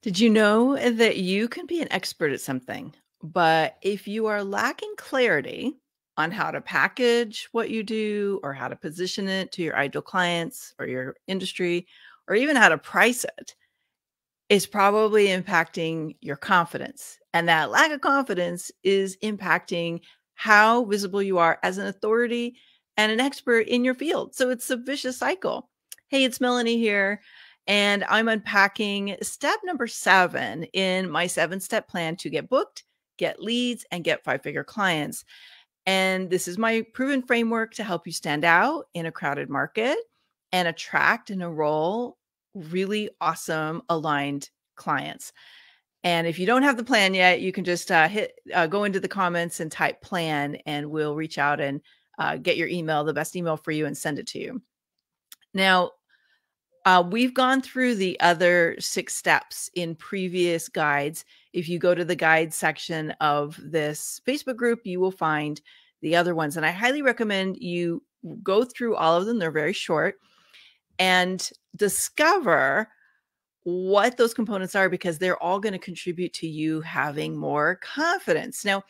Did you know that you can be an expert at something, but if you are lacking clarity on how to package what you do or how to position it to your ideal clients or your industry, or even how to price it, it's probably impacting your confidence. And that lack of confidence is impacting how visible you are as an authority and an expert in your field. So it's a vicious cycle. Hey, it's Melanie here, and I'm unpacking step number 7 in my 7-step plan to get booked, get leads, and get 5-figure clients. And this is my proven framework to help you stand out in a crowded market and attract and enroll really awesome aligned clients. And if you don't have the plan yet, you can just go into the comments and type plan, and we'll reach out and get your email, the best email for you, and send it to you. Now, we've gone through the other 6 steps in previous guides. If you go to the guide section of this Facebook group, you will find the other ones. And I highly recommend you go through all of them. They're very short, and discover what those components are, because they're all going to contribute to you having more confidence. Now,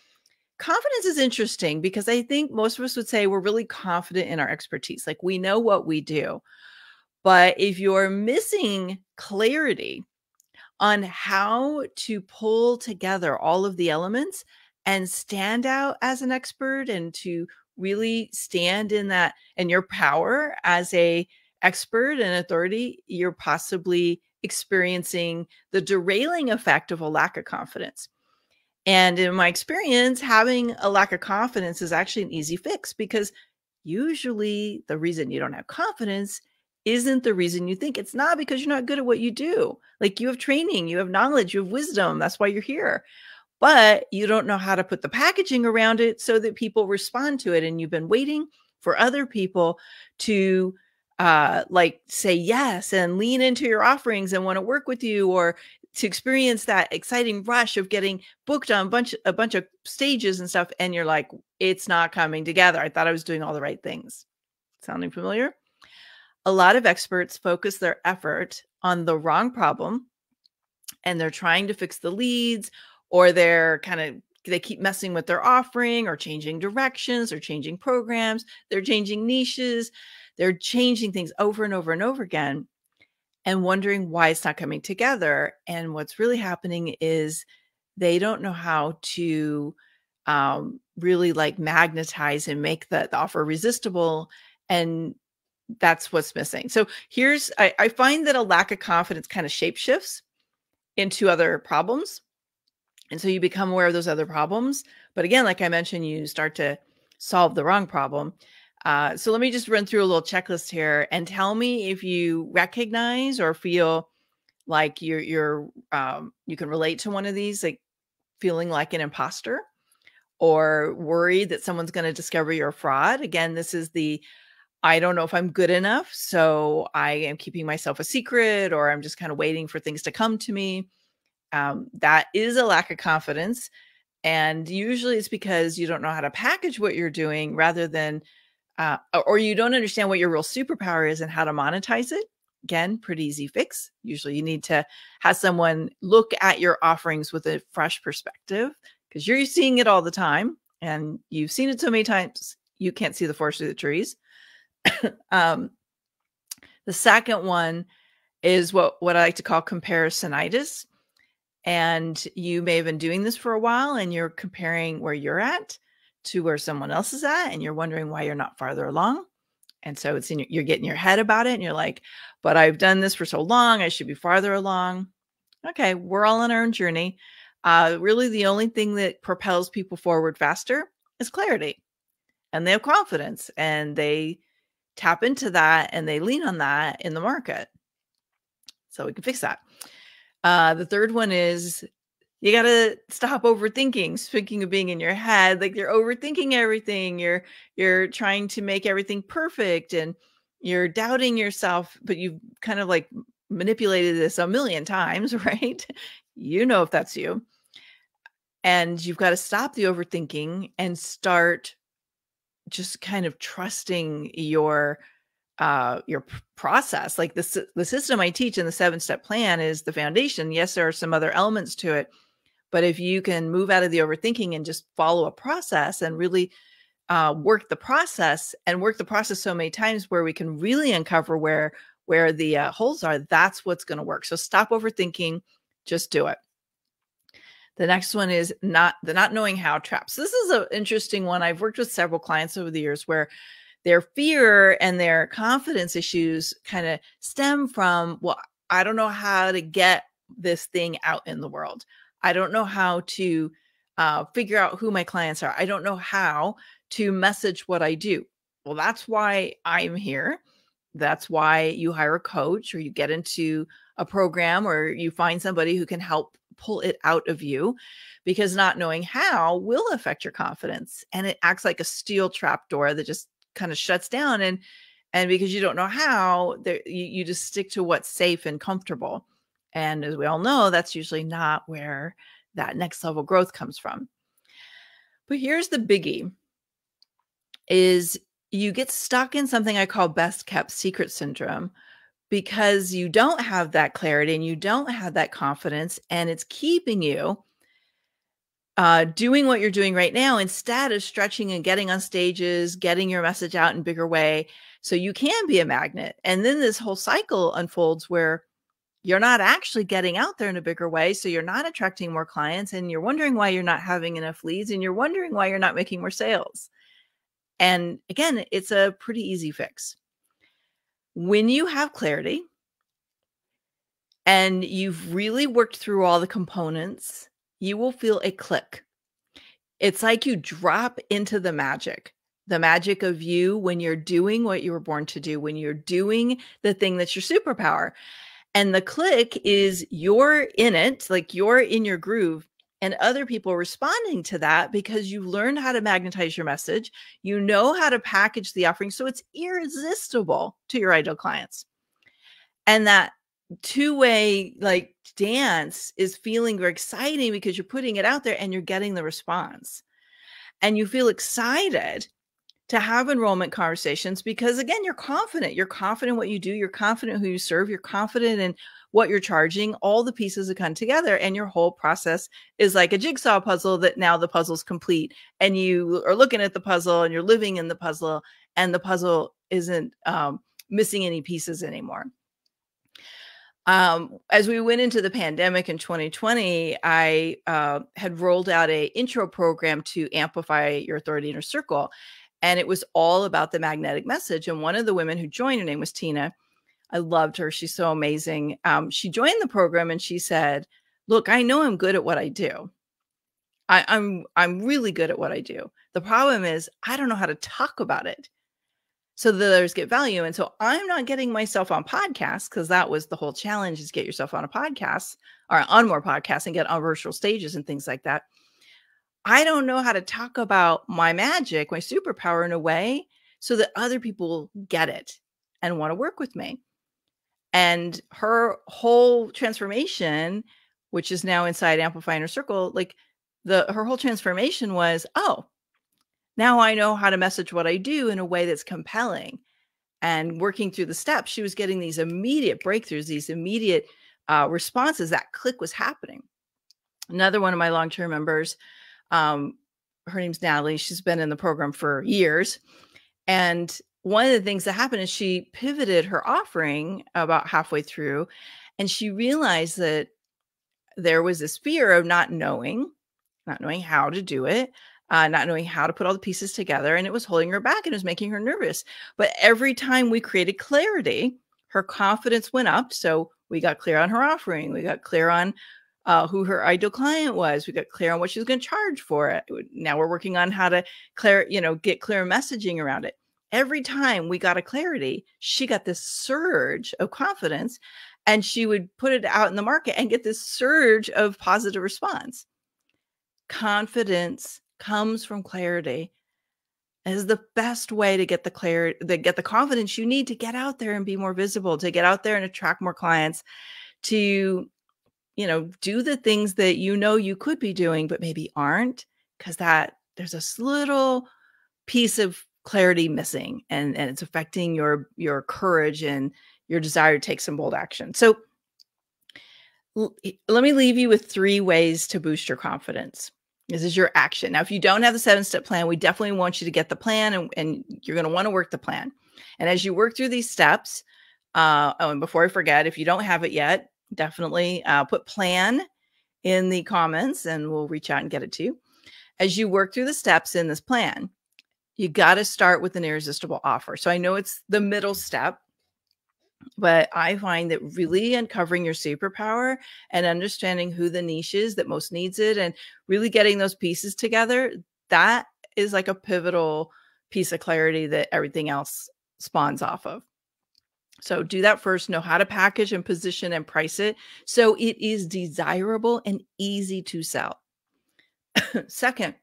confidence is interesting because I think most of us would say we're really confident in our expertise. Like, we know what we do. But if you're missing clarity on how to pull together all of the elements and stand out as an expert, and to really stand in that and your power as a expert and authority, you're possibly experiencing the derailing effect of a lack of confidence. And in my experience, having a lack of confidence is actually an easy fix, because usually the reason you don't have confidence isn't the reason you think. It's not because you're not good at what you do. Like, you have training, you have knowledge, you have wisdom. That's why you're here. But you don't know how to put the packaging around it so that people respond to it. And you've been waiting for other people to say yes and lean into your offerings and want to work with you, or to experience that exciting rush of getting booked on a bunch of stages and stuff. And you're like, it's not coming together. I thought I was doing all the right things. Sounding familiar? A lot of experts focus their effort on the wrong problem, and they're trying to fix the leads, or they keep messing with their offering, or changing directions, or changing programs. They're changing niches. They're changing things over and over and over again, and wondering why it's not coming together. And what's really happening is they don't know how to really magnetize and make the offer resistible. And that's what's missing. So I find that a lack of confidence kind of shapeshifts into other problems. And so you become aware of those other problems. But again, like I mentioned, you start to solve the wrong problem. So let me just run through a little checklist here, and tell me if you recognize or feel like you can relate to one of these, like feeling like an imposter, or worried that someone's going to discover you're a fraud. Again, this is I don't know if I'm good enough, so I am keeping myself a secret, or I'm just kind of waiting for things to come to me. That is a lack of confidence. And usually it's because you don't know how to package what you're doing, rather than, or you don't understand what your real superpower is and how to monetize it. Again, pretty easy fix. Usually you need to have someone look at your offerings with a fresh perspective, because you're seeing it all the time, and you've seen it so many times, you can't see the forest through the trees. The second one is what I like to call comparisonitis. And you may have been doing this for a while, and you're comparing where you're at to where someone else is at, and you're wondering why you're not farther along. And so you're getting your head about it, and you're like, but I've done this for so long, I should be farther along. Okay, we're all on our own journey. Really, the only thing that propels people forward faster is clarity. And they have confidence, and they tap into that, and they lean on that in the market. So we can fix that. The third one is you got to stop overthinking. Speaking of being in your head, like, you're overthinking everything. You're trying to make everything perfect, and you're doubting yourself, but you've kind of manipulated this a million times, right? You know if that's you. And you've got to stop the overthinking and start just kind of trusting your your process. Like the system I teach in the 7-step plan is the foundation. Yes, there are some other elements to it, but if you can move out of the overthinking and just follow a process and really work the process so many times where we can really uncover where the holes are, that's what's going to work. So stop overthinking, just do it. The next one is the not knowing how traps. This is an interesting one. I've worked with several clients over the years where their fear and their confidence issues kind of stem from, well, I don't know how to get this thing out in the world. I don't know how to figure out who my clients are. I don't know how to message what I do. Well, that's why I'm here. That's why you hire a coach or you get into a program or you find somebody who can help pull it out of you, because not knowing how will affect your confidence. And it acts like a steel trap door that just kind of shuts down. And because you don't know how, you just stick to what's safe and comfortable. And as we all know, that's usually not where that next level growth comes from. But here's the biggie, is you get stuck in something I call best kept secret syndrome, because you don't have that clarity and you don't have that confidence, and it's keeping you doing what you're doing right now instead of stretching and getting on stages, getting your message out in a bigger way so you can be a magnet. And then this whole cycle unfolds where you're not actually getting out there in a bigger way. So you're not attracting more clients, and you're wondering why you're not having enough leads, and you're wondering why you're not making more sales. And again, it's a pretty easy fix. When you have clarity and you've really worked through all the components, you will feel a click. It's like you drop into the magic of you when you're doing what you were born to do, when you're doing the thing that's your superpower. And the click is you're in it, like you're in your groove, and other people are responding to that because you learned how to magnetize your message. You know how to package the offering so it's irresistible to your ideal clients. And that two-way like dance is feeling very exciting because you're putting it out there and you're getting the response. And you feel excited to have enrollment conversations because, again, you're confident. You're confident in what you do. You're confident who you serve. You're confident in what you're charging. All the pieces have come together, and your whole process is like a jigsaw puzzle that now the puzzle's complete, and you are looking at the puzzle and you're living in the puzzle, and the puzzle isn't missing any pieces anymore. As we went into the pandemic in 2020, I had rolled out an intro program to Amplify Your Authority Inner Circle. And it was all about the magnetic message. And one of the women who joined, her name was Tina. I loved her. She's so amazing. She joined the program and she said, look, I know I'm good at what I do. I'm really good at what I do. The problem is I don't know how to talk about it so that others get value. And so I'm not getting myself on podcasts, because that was the whole challenge, is get yourself on a podcast or on more podcasts and get on virtual stages and things like that. I don't know how to talk about my magic, my superpower, in a way so that other people get it and want to work with me. And her whole transformation, which is now inside Amplify Inner Circle, like her whole transformation was, oh, now I know how to message what I do in a way that's compelling. And working through the steps, she was getting these immediate breakthroughs, these immediate responses. That click was happening. Another one of my long-term members, her name's Natalie. She's been in the program for years. And one of the things that happened is she pivoted her offering about halfway through, and she realized that there was this fear of not knowing how to do it, not knowing how to put all the pieces together. And it was holding her back and it was making her nervous. But every time we created clarity, her confidence went up. So we got clear on her offering. We got clear on who her ideal client was. We got clear on what she was going to charge for it. Now we're working on how to get clear messaging around it. Every time we got a clarity, she got this surge of confidence, and she would put it out in the market and get this surge of positive response. Confidence comes from clarity. It is the best way to get the clarity, get the confidence you need to get out there and be more visible, to get out there and attract more clients, to do the things that you could be doing, but maybe aren't, because there's this little piece of clarity missing, and it's affecting your courage and your desire to take some bold action. So let me leave you with 3 ways to boost your confidence. This is your action. Now, if you don't have the 7-step plan, we definitely want you to get the plan, and you're going to want to work the plan. And as you work through these steps, and before I forget, if you don't have it yet, definitely put plan in the comments and we'll reach out and get it to you. As you work through the steps in this plan, you got to start with an irresistible offer. So I know it's the middle step, but I find that really uncovering your superpower and understanding who the niche is that most needs it and really getting those pieces together, that is like a pivotal piece of clarity that everything else spawns off of. So do that first. Know how to package and position and price it so it is desirable and easy to sell. Second,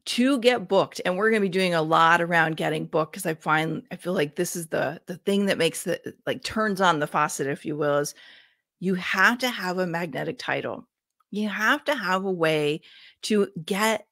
to get booked, and we're going to be doing a lot around getting booked because I feel like this is the thing that makes it, like, turns on the faucet, if you will, is you have to have a magnetic title. You have to have a way to get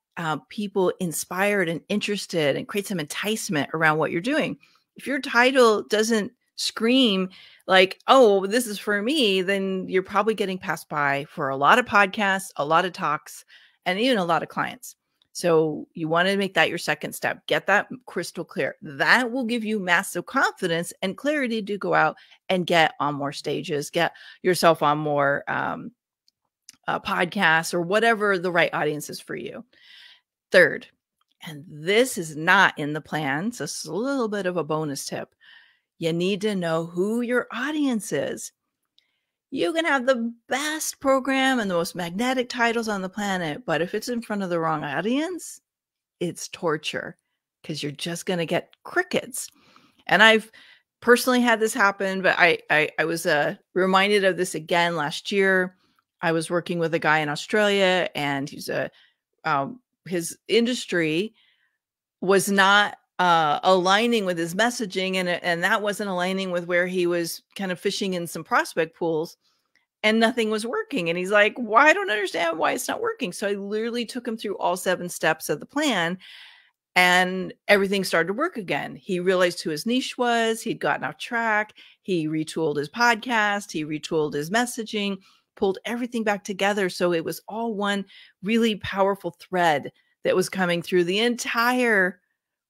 people inspired and interested and create some enticement around what you're doing. If your title doesn't scream like, oh, this is for me, then you're probably getting passed by for a lot of podcasts, a lot of talks, and even a lot of clients. So you want to make that your second step. Get that crystal clear. That will give you massive confidence and clarity to go out and get on more stages, get yourself on more podcasts or whatever the right audience is for you. Third, and this is not in the plan, so it's a little bit of a bonus tip. You need to know who your audience is. You can have the best program and the most magnetic titles on the planet, but if it's in front of the wrong audience, it's torture because you're just going to get crickets. And I've personally had this happen, but I was reminded of this again last year. I was working with a guy in Australia, and he's his industry was not aligning with his messaging, and that wasn't aligning with where he was kind of fishing in some prospect pools, and nothing was working. And he's like, well, I don't understand why it's not working. So I literally took him through all 7 steps of the plan, and everything started to work again. He realized who his niche was. He'd gotten off track. He retooled his podcast. He retooled his messaging, pulled everything back together. So it was all one really powerful thread that was coming through the entire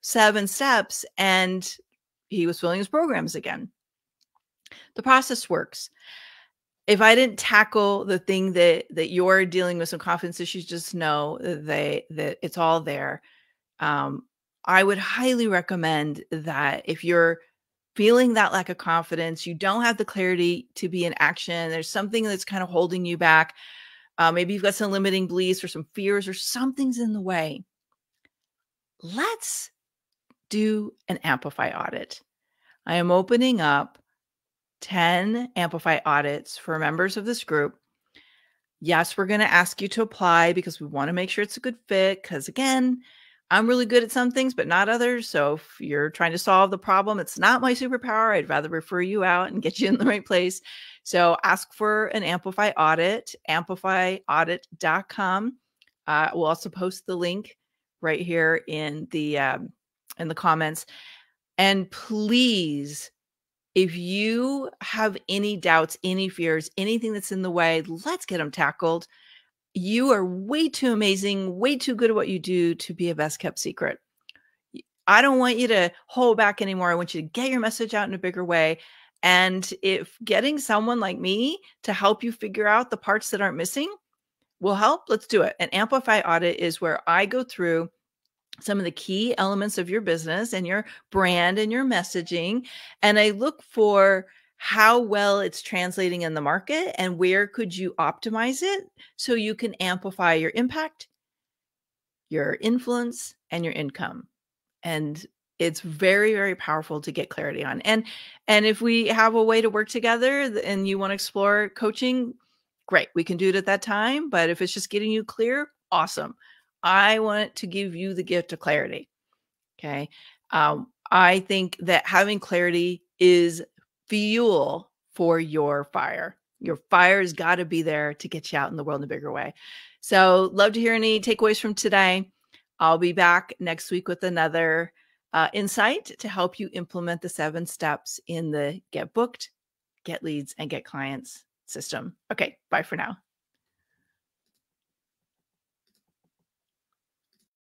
7 steps, and he was filling his programs again. The process works. If I didn't tackle the thing that you're dealing with some confidence issues, just know that it's all there. I would highly recommend that if you're feeling that lack of confidence, you don't have the clarity to be in action, there's something that's kind of holding you back. Maybe you've got some limiting beliefs or some fears or something's in the way. Let's do an Amplify audit. I am opening up 10 Amplify audits for members of this group. Yes, we're going to ask you to apply because we want to make sure it's a good fit. Because again, I'm really good at some things, but not others. So if you're trying to solve the problem, it's not my superpower. I'd rather refer you out and get you in the right place. So ask for an Amplify audit, amplifyaudit.com. We'll also post the link right here in the comments. And please, if you have any doubts, any fears, anything that's in the way, let's get them tackled. You are way too amazing, way too good at what you do to be a best kept secret. I don't want you to hold back anymore. I want you to get your message out in a bigger way. And if getting someone like me to help you figure out the parts that aren't missing will help, let's do it. An Amplify audit is where I go through some of the key elements of your business and your brand and your messaging. And I look for how well it's translating in the market and where could you optimize it so you can amplify your impact, your influence, and your income. And it's very, very powerful to get clarity on. And if we have a way to work together and you want to explore coaching, great, we can do it at that time. But if it's just getting you clear, awesome. I want to give you the gift of clarity. Okay. I think that having clarity is fuel for your fire. Your fire has got to be there to get you out in the world in a bigger way. So love to hear any takeaways from today. I'll be back next week with another insight to help you implement the 7 steps in the Get Booked, Get Leads, and Get Clients system. Okay, bye for now.